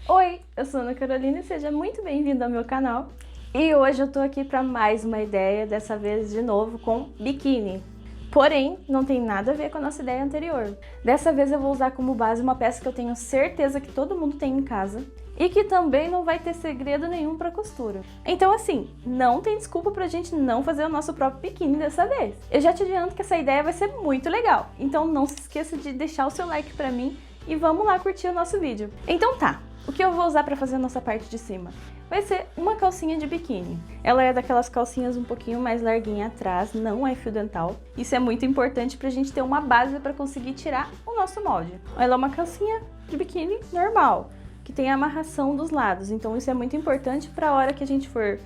Oi, eu sou Ana Carolina e seja muito bem-vindo ao meu canal. E hoje eu tô aqui para mais uma ideia, dessa vez de novo com biquíni. Porém, não tem nada a ver com a nossa ideia anterior. Dessa vez eu vou usar como base uma peça que eu tenho certeza que todo mundo tem em casa e que também não vai ter segredo nenhum para costura. Então assim, não tem desculpa pra gente não fazer o nosso próprio biquíni dessa vez. Eu já te adianto que essa ideia vai ser muito legal, então não se esqueça de deixar o seu like pra mim e vamos lá curtir o nosso vídeo. Então tá, o que eu vou usar para fazer a nossa parte de cima? Vai ser uma calcinha de biquíni. Ela é daquelas calcinhas um pouquinho mais larguinha atrás, não é fio dental. Isso é muito importante pra gente ter uma base para conseguir tirar o nosso molde. Ela é uma calcinha de biquíni normal, que tem a amarração dos lados, então isso é muito importante para a hora que a gente for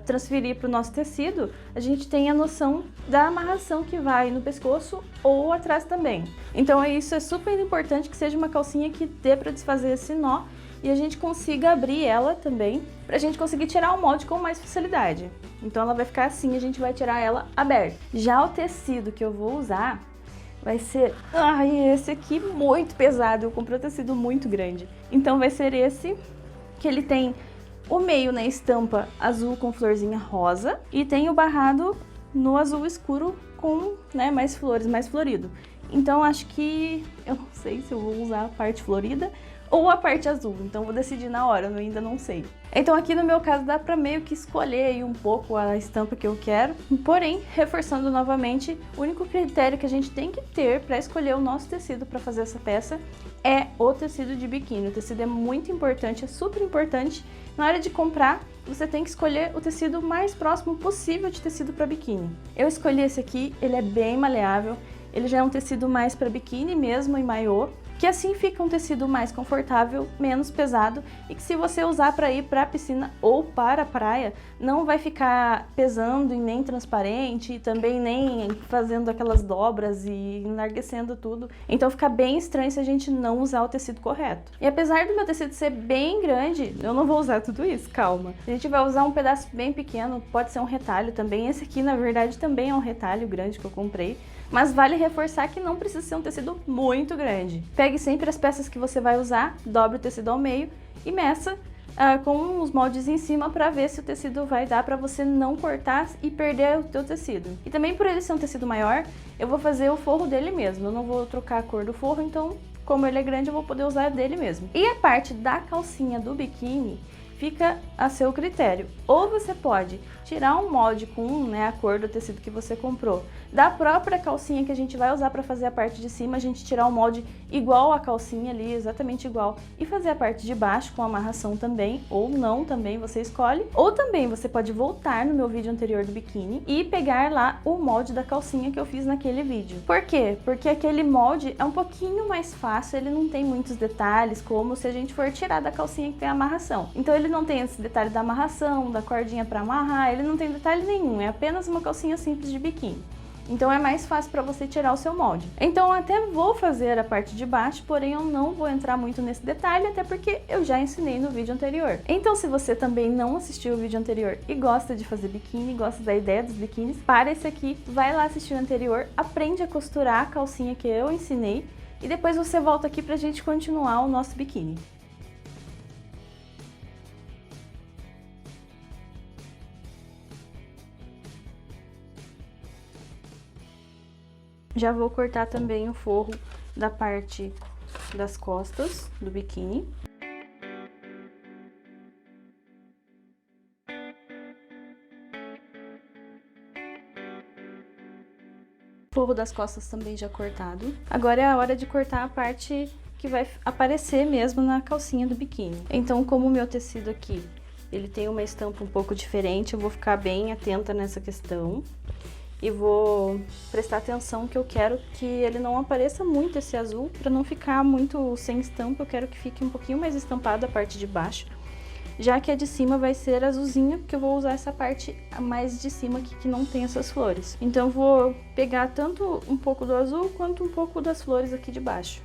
transferir para o nosso tecido, a gente tem a noção da amarração que vai no pescoço ou atrás também. Então isso é super importante que seja uma calcinha que dê para desfazer esse nó e a gente consiga abrir ela também, para a gente conseguir tirar o molde com mais facilidade. Então ela vai ficar assim, a gente vai tirar ela aberta. Já o tecido que eu vou usar vai ser esse aqui muito pesado, eu comprei um tecido muito grande. Então vai ser esse, que ele tem o meio na estampa azul com florzinha rosa e tem o barrado no azul escuro com mais flores, mais florido. Então acho que eu não sei se eu vou usar a parte florida ou a parte azul, então vou decidir na hora, eu ainda não sei. Então aqui no meu caso dá pra meio que escolher aí um pouco a estampa que eu quero, porém, reforçando novamente, o único critério que a gente tem que ter para escolher o nosso tecido para fazer essa peça é o tecido de biquíni. O tecido é muito importante, é super importante. Na hora de comprar, você tem que escolher o tecido mais próximo possível de tecido para biquíni. Eu escolhi esse aqui, ele é bem maleável, ele já é um tecido mais para biquíni mesmo e maiô, que assim fica um tecido mais confortável, menos pesado e que se você usar para ir para a piscina ou para a praia, não vai ficar pesando e nem transparente e também nem fazendo aquelas dobras e enlarguecendo tudo. Então fica bem estranho se a gente não usar o tecido correto. E apesar do meu tecido ser bem grande, eu não vou usar tudo isso, calma. A gente vai usar um pedaço bem pequeno, pode ser um retalho também. Esse aqui na verdade também é um retalho grande que eu comprei. Mas vale reforçar que não precisa ser um tecido muito grande. Pegue sempre as peças que você vai usar, dobre o tecido ao meio e meça com os moldes em cima para ver se o tecido vai dar para você não cortar e perder o teu tecido. E também por ele ser um tecido maior, eu vou fazer o forro dele mesmo. Eu não vou trocar a cor do forro, então como ele é grande eu vou poder usar dele mesmo. E a parte da calcinha do biquíni fica a seu critério. Ou você pode tirar um molde com a cor do tecido que você comprou, da própria calcinha que a gente vai usar para fazer a parte de cima, a gente tirar um molde igual a calcinha ali, exatamente igual, e fazer a parte de baixo com amarração também, ou não também, você escolhe. Ou também você pode voltar no meu vídeo anterior do biquíni e pegar lá o molde da calcinha que eu fiz naquele vídeo. Por quê? Porque aquele molde é um pouquinho mais fácil, ele não tem muitos detalhes, como se a gente for tirar da calcinha que tem a amarração. Então ele não tem esse detalhe da amarração, da cordinha para amarrar, ele não tem detalhe nenhum, é apenas uma calcinha simples de biquíni. Então é mais fácil para você tirar o seu molde. Então eu até vou fazer a parte de baixo, porém eu não vou entrar muito nesse detalhe, até porque eu já ensinei no vídeo anterior. Então se você também não assistiu o vídeo anterior e gosta de fazer biquíni, gosta da ideia dos biquínis, para esse aqui, vai lá assistir o anterior, aprende a costurar a calcinha que eu ensinei e depois você volta aqui pra gente continuar o nosso biquíni. Já vou cortar também o forro da parte das costas do biquíni. Forro das costas também já cortado. Agora é a hora de cortar a parte que vai aparecer mesmo na calcinha do biquíni. Então, como o meu tecido aqui, ele tem uma estampa um pouco diferente, eu vou ficar bem atenta nessa questão. E vou prestar atenção que eu quero que ele não apareça muito esse azul, para não ficar muito sem estampa, eu quero que fique um pouquinho mais estampado a parte de baixo. Já que a de cima vai ser azulzinha, porque eu vou usar essa parte mais de cima aqui que não tem essas flores. Então eu vou pegar tanto um pouco do azul quanto um pouco das flores aqui de baixo.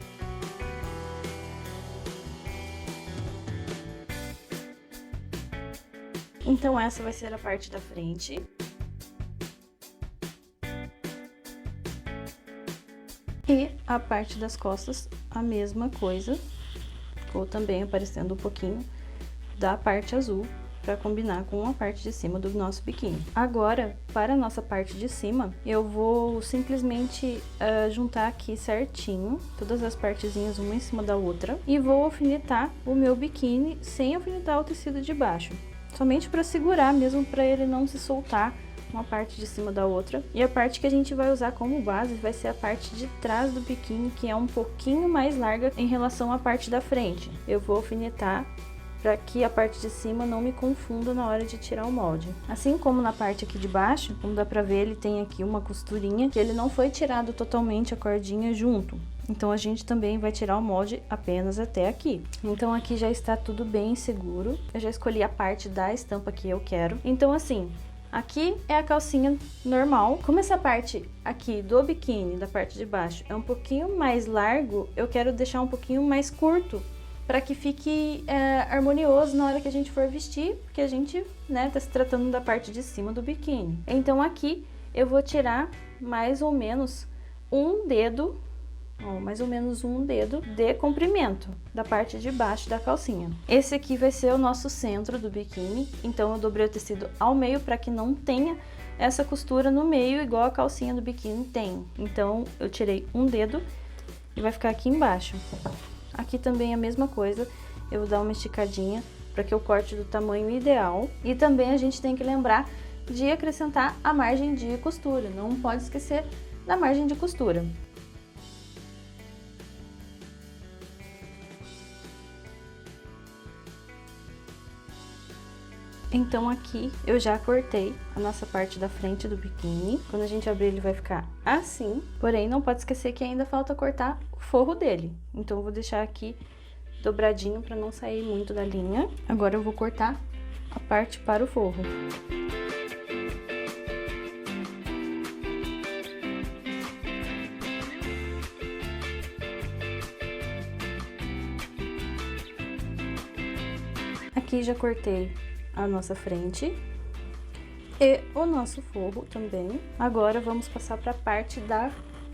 Então essa vai ser a parte da frente. E a parte das costas, a mesma coisa. ficou também aparecendo um pouquinho da parte azul para combinar com a parte de cima do nosso biquíni. Agora, para a nossa parte de cima, eu vou simplesmente juntar aqui certinho todas as partezinhas uma em cima da outra e vou alfinetar o meu biquíni sem alfinetar o tecido de baixo, somente para segurar mesmo, para ele não se soltar uma parte de cima da outra. E a parte que a gente vai usar como base vai ser a parte de trás do biquíni, que é um pouquinho mais larga em relação à parte da frente. Eu vou alfinetar para que a parte de cima não me confunda na hora de tirar o molde. Assim como na parte aqui de baixo, como dá pra ver, ele tem aqui uma costurinha que ele não foi tirado totalmente a cordinha junto. Então a gente também vai tirar o molde apenas até aqui. Então aqui já está tudo bem seguro. Eu já escolhi a parte da estampa que eu quero. Então assim, aqui é a calcinha normal. Como essa parte aqui do biquíni, da parte de baixo, é um pouquinho mais largo, eu quero deixar um pouquinho mais curto, para que fique harmonioso na hora que a gente for vestir, porque a gente, né, tá se tratando da parte de cima do biquíni. Então aqui eu vou tirar mais ou menos um dedo, de comprimento da parte de baixo da calcinha. Esse aqui vai ser o nosso centro do biquíni, então eu dobrei o tecido ao meio para que não tenha essa costura no meio igual a calcinha do biquíni tem. Então eu tirei um dedo e vai ficar aqui embaixo. Aqui também a mesma coisa, eu vou dar uma esticadinha para que eu corte do tamanho ideal. E também a gente tem que lembrar de acrescentar a margem de costura, não pode esquecer da margem de costura. Então aqui eu já cortei a nossa parte da frente do biquíni. Quando a gente abrir ele vai ficar assim, porém não pode esquecer que ainda falta cortar o forro dele. Então eu vou deixar aqui dobradinho para não sair muito da linha. Agora eu vou cortar a parte para o forro. Aqui já cortei a nossa frente e o nosso forro também. Agora vamos passar para a parte da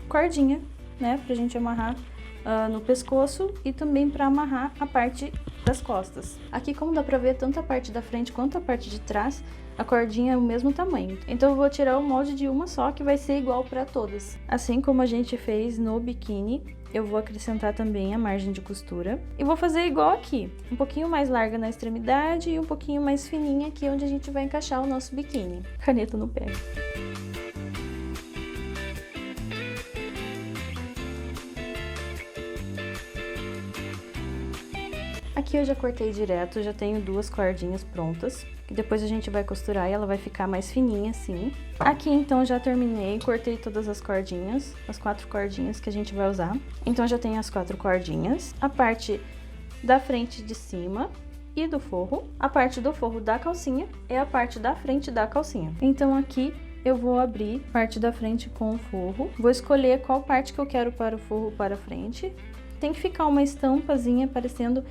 cordinha, né, pra gente amarrar no pescoço e também para amarrar a parte das costas. Aqui, como dá pra ver, tanto a parte da frente quanto a parte de trás, a cordinha é o mesmo tamanho. Então eu vou tirar o molde de uma só, que vai ser igual para todas. Assim como a gente fez no biquíni, eu vou acrescentar também a margem de costura. E vou fazer igual aqui, um pouquinho mais larga na extremidade e um pouquinho mais fininha aqui onde a gente vai encaixar o nosso biquíni. Caneta no pé. Aqui eu já cortei direto, já tenho duas cordinhas prontas, que depois a gente vai costurar e ela vai ficar mais fininha assim. Aqui então já terminei, cortei todas as cordinhas, as 4 cordinhas que a gente vai usar. Então já tenho as 4 cordinhas, a parte da frente de cima e do forro, a parte do forro da calcinha e a parte da frente da calcinha. Então aqui eu vou abrir parte da frente com o forro, vou escolher qual parte que eu quero para o forro para frente. Tem que ficar uma estampazinha aparecendo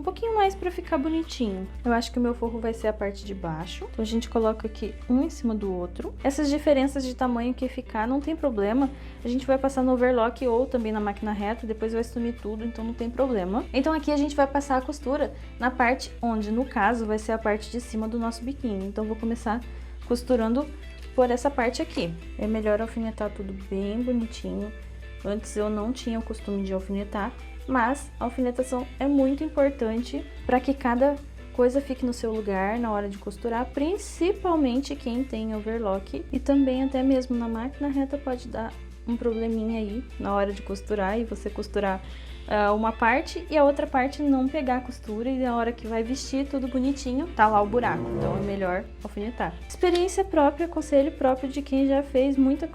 um pouquinho mais para ficar bonitinho. Eu acho que o meu forro vai ser a parte de baixo. Então a gente coloca aqui um em cima do outro. Essas diferenças de tamanho que ficar não tem problema. A gente vai passar no overlock ou também na máquina reta, depois vai sumir tudo, então não tem problema. Então aqui a gente vai passar a costura na parte onde, no caso, vai ser a parte de cima do nosso biquíni. Então vou começar costurando por essa parte aqui. É melhor alfinetar tudo bem bonitinho. Antes eu não tinha o costume de alfinetar, mas a alfinetação é muito importante para que cada coisa fique no seu lugar na hora de costurar, principalmente quem tem overlock, e também até mesmo na máquina reta pode dar um probleminha aí na hora de costurar e você costurar uma parte e a outra parte não pegar a costura e na hora que vai vestir tudo bonitinho, tá lá o buraco. Então é melhor alfinetar. Experiência própria, conselho próprio de quem já fez muita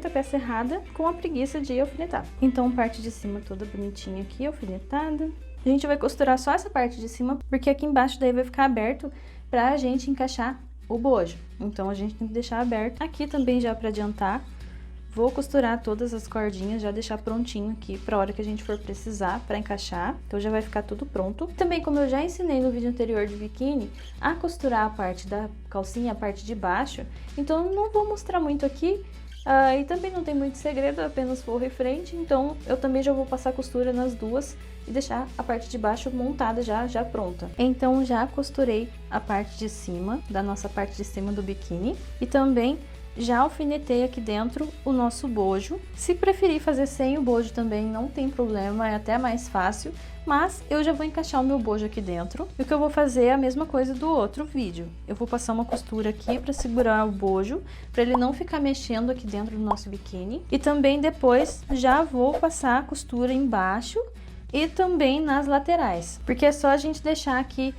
peça errada com a preguiça de alfinetar. Então parte de cima toda bonitinha aqui, alfinetada. A gente vai costurar só essa parte de cima, porque aqui embaixo daí vai ficar aberto pra gente encaixar o bojo. Então a gente tem que deixar aberto. Aqui também já para adiantar, vou costurar todas as cordinhas, já deixar prontinho aqui pra hora que a gente for precisar pra encaixar. Então já vai ficar tudo pronto. Também, como eu já ensinei no vídeo anterior de biquíni, a costurar a parte da calcinha, a parte de baixo. Então eu não vou mostrar muito aqui, E também não tem muito segredo, apenas forro e frente, então eu também já vou passar costura nas duas e deixar a parte de baixo montada já pronta. Então já costurei a parte de cima, da nossa parte de cima do biquíni, e também já alfinetei aqui dentro o nosso bojo. Se preferir fazer sem o bojo também não tem problema, é até mais fácil, mas eu já vou encaixar o meu bojo aqui dentro. E o que eu vou fazer é a mesma coisa do outro vídeo. Eu vou passar uma costura aqui para segurar o bojo, para ele não ficar mexendo aqui dentro do nosso biquíni. E também depois já vou passar a costura embaixo e também nas laterais, porque é só a gente deixar aqui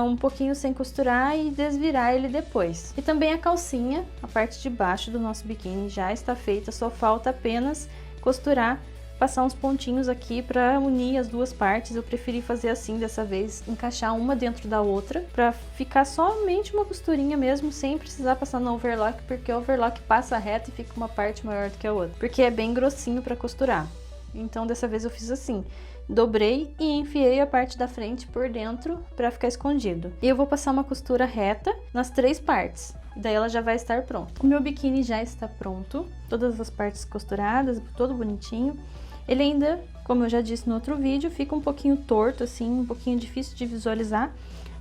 um pouquinho sem costurar e desvirar ele depois. E também a calcinha, a parte de baixo do nosso biquíni já está feita, só falta apenas costurar, passar uns pontinhos aqui para unir as duas partes. Eu preferi fazer assim dessa vez, encaixar uma dentro da outra, para ficar somente uma costurinha mesmo, sem precisar passar no overlock, porque o overlock passa reto e fica uma parte maior do que a outra, porque é bem grossinho para costurar. Então dessa vez eu fiz assim, dobrei e enfiei a parte da frente por dentro para ficar escondido. E eu vou passar uma costura reta nas 3 partes, daí ela já vai estar pronta. O meu biquíni já está pronto, todas as partes costuradas, todo bonitinho. Ele ainda, como eu já disse no outro vídeo, fica um pouquinho torto assim, um pouquinho difícil de visualizar,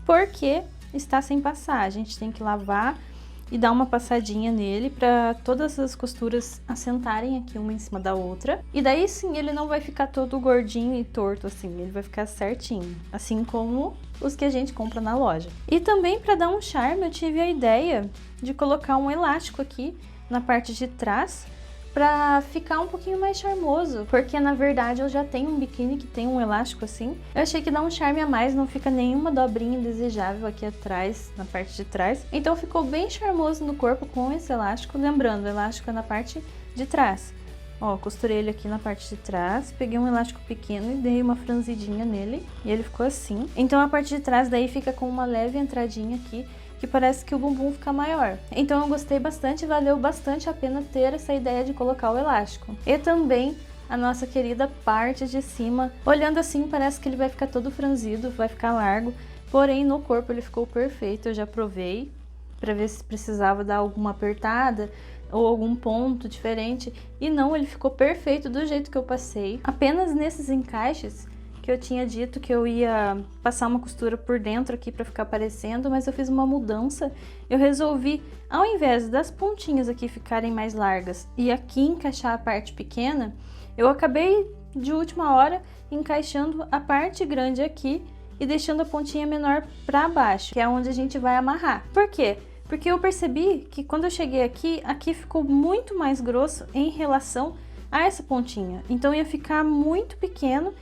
porque está sem passar. A gente tem que lavar e dar uma passadinha nele para todas as costuras assentarem aqui uma em cima da outra. E daí sim ele não vai ficar todo gordinho e torto assim, ele vai ficar certinho, assim como os que a gente compra na loja. E também para dar um charme eu tive a ideia de colocar um elástico aqui na parte de trás, pra ficar um pouquinho mais charmoso, porque na verdade eu já tenho um biquíni que tem um elástico assim. Eu achei que dá um charme a mais, não fica nenhuma dobrinha indesejável aqui atrás, na parte de trás. Então ficou bem charmoso no corpo com esse elástico, lembrando, o elástico é na parte de trás. Ó, costurei ele aqui na parte de trás, peguei um elástico pequeno e dei uma franzidinha nele, e ele ficou assim. Então a parte de trás daí fica com uma leve entradinha aqui, que parece que o bumbum fica maior. Então eu gostei bastante, valeu bastante a pena ter essa ideia de colocar o elástico. E também a nossa querida parte de cima, olhando assim parece que ele vai ficar todo franzido, vai ficar largo, porém no corpo ele ficou perfeito. Eu já provei para ver se precisava dar alguma apertada ou algum ponto diferente, e não, ele ficou perfeito do jeito que eu passei. Apenas nesses encaixes que eu tinha dito que eu ia passar uma costura por dentro aqui para ficar aparecendo, mas eu fiz uma mudança. Eu resolvi, ao invés das pontinhas aqui ficarem mais largas e aqui encaixar a parte pequena, eu acabei de última hora encaixando a parte grande aqui e deixando a pontinha menor para baixo, que é onde a gente vai amarrar. Por quê? Porque eu percebi que quando eu cheguei aqui, aqui ficou muito mais grosso em relação a essa pontinha, então ia ficar muito pequeno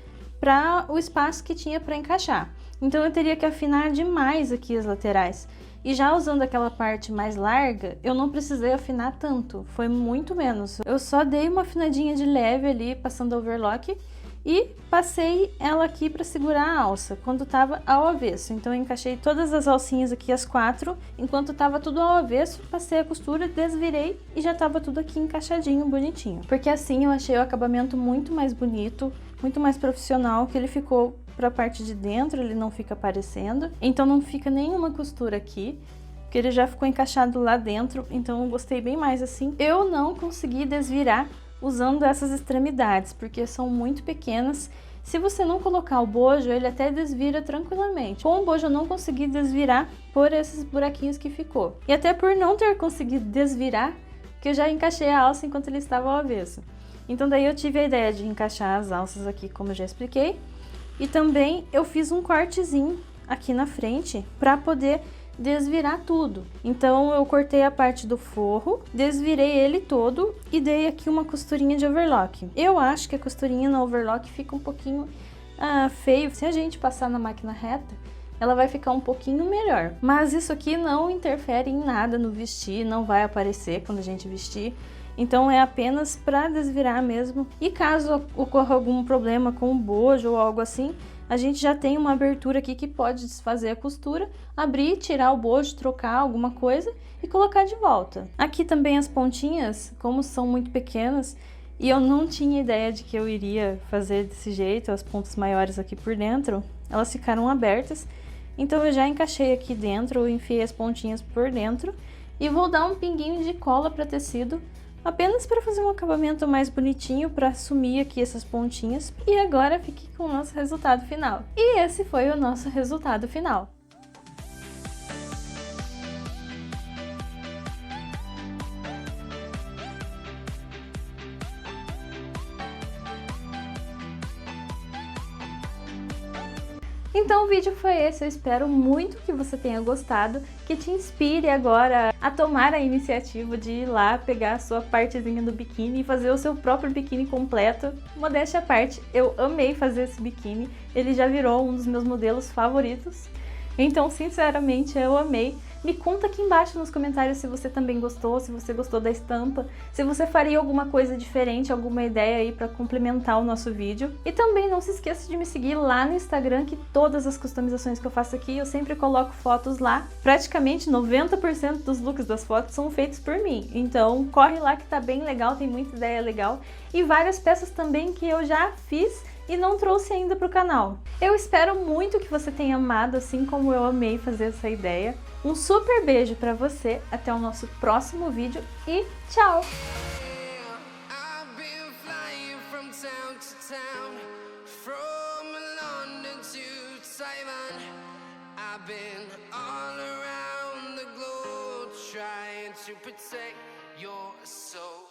para o espaço que tinha para encaixar. Então eu teria que afinar demais aqui as laterais. E já usando aquela parte mais larga, eu não precisei afinar tanto, foi muito menos. Eu só dei uma afinadinha de leve ali, passando a overlock, e passei ela aqui para segurar a alça, quando estava ao avesso. Então eu encaixei todas as alcinhas aqui, as 4, enquanto estava tudo ao avesso, passei a costura, desvirei e já estava tudo aqui encaixadinho, bonitinho. Porque assim eu achei o acabamento muito mais bonito, muito mais profissional, que ele ficou para a parte de dentro, ele não fica aparecendo, então não fica nenhuma costura aqui, porque ele já ficou encaixado lá dentro, então eu gostei bem mais assim. Eu não consegui desvirar usando essas extremidades, porque são muito pequenas. Se você não colocar o bojo, ele até desvira tranquilamente. Com o bojo eu não consegui desvirar por esses buraquinhos que ficou. E até por não ter conseguido desvirar, que eu já encaixei a alça enquanto ele estava ao avesso. Então daí eu tive a ideia de encaixar as alças aqui, como eu já expliquei. E também eu fiz um cortezinho aqui na frente para poder desvirar tudo. Então eu cortei a parte do forro, desvirei ele todo e dei aqui uma costurinha de overlock. Eu acho que a costurinha no overlock fica um pouquinho feio. Se a gente passar na máquina reta, ela vai ficar um pouquinho melhor. Mas isso aqui não interfere em nada no vestir, não vai aparecer quando a gente vestir. Então é apenas para desvirar mesmo. E caso ocorra algum problema com o bojo ou algo assim, a gente já tem uma abertura aqui que pode desfazer a costura, abrir, tirar o bojo, trocar alguma coisa e colocar de volta. Aqui também as pontinhas, como são muito pequenas, e eu não tinha ideia de que eu iria fazer desse jeito, as pontas maiores aqui por dentro, elas ficaram abertas. Então eu já encaixei aqui dentro, enfiei as pontinhas por dentro e vou dar um pinguinho de cola para tecido apenas para fazer um acabamento mais bonitinho, para sumir aqui essas pontinhas. E agora fique com o nosso resultado final. E esse foi o nosso resultado final. Então o vídeo foi esse, eu espero muito que você tenha gostado, que te inspire agora a tomar a iniciativa de ir lá pegar a sua partezinha do biquíni e fazer o seu próprio biquíni completo. Modéstia à parte, eu amei fazer esse biquíni, ele já virou um dos meus modelos favoritos. Então, sinceramente, eu amei. Me conta aqui embaixo nos comentários se você também gostou, se você gostou da estampa, se você faria alguma coisa diferente, alguma ideia aí para complementar o nosso vídeo. E também não se esqueça de me seguir lá no Instagram, que todas as customizações que eu faço aqui, eu sempre coloco fotos lá. Praticamente 90% dos looks das fotos são feitos por mim. Então, corre lá que tá bem legal, tem muita ideia legal. E várias peças também que eu já fiz e não trouxe ainda para o canal. Eu espero muito que você tenha amado, assim como eu amei fazer essa ideia. Um super beijo para você, até o nosso próximo vídeo e tchau! To protect your soul.